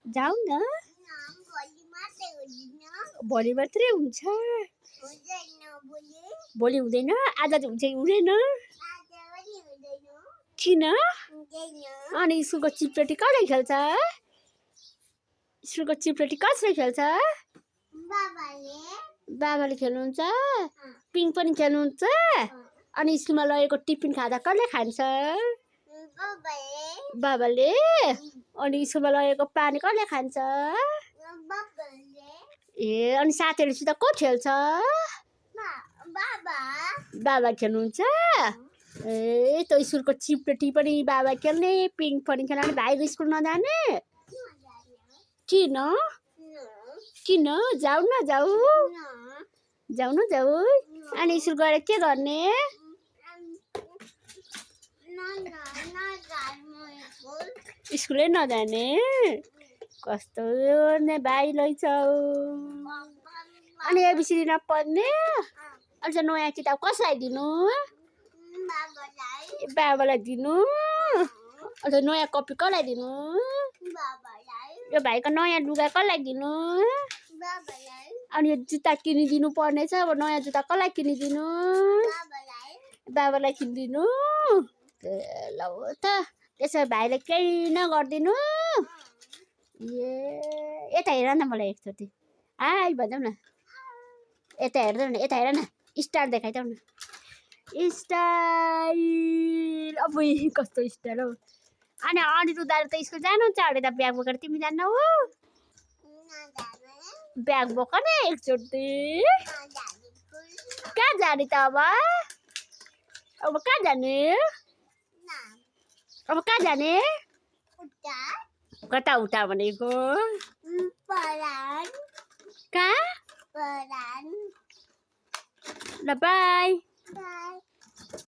जाऊ न भोलि मात्रै हुन्छ भोलि हुँदैन आज हुन्छ कि हुँदैन किन अनि स्कुलको चिपरेटी कसले खेल्छ स्कुलको चिपरेटी कसले खेल्छ बाबाले खेल्नुहुन्छ पिङ पनि खेल्नुहुन्छ अनि स्कुलमा लगेको टिफिन खाँदा कसले खान्छ बाबाले अनि स्कुलमा लगेको पानी कसले खान्छ ए अनि साथीहरूसित को खेल्छ बाबा खेल्नुहुन्छ ए त स्कुलको चिपरेटी पनि बाबा खेल्ने पिङ पनि खेल्ने भाइको स्कुल नजाने किन किन जाऊ न जाऊ जाऊ न जाऊ अनि स्कुल गएर के गर्ने स्कुलै नजाने कस्तो भाइ लैछ अनि एबिसिडी नपढ्ने अझ नयाँ किताब कसलाई दिनु बाबालाई दिनु अझ नयाँ कपी कसलाई दिनु यो भाइको नयाँ लुगा कसलाई दिनु अनि यो जुत्ता किनिदिनु पर्नेछ अब नयाँ जुत्ता कसलाई किनिदिनु बाबालाई किनिदिनु ल हो त त्यसो भाइले केही नगरिदिनु ए यता हेर न मलाई एकचोटि हाई भनौ न यता हेर्दै न यता हेर न स्टार देखाइदेऊ न स्टाइल अब कस्तो स्टाइल हौ अनि अनिरु दाजु त स्कुल जानुहुन्छ अरे त ब्याग बोकेर तिमी जान्न हो ब्याग बोक न एकचोटि कहाँ जाने त अब कहाँ जाने अब कहाँ जाने कता उता भनेको कहाँ ल बाई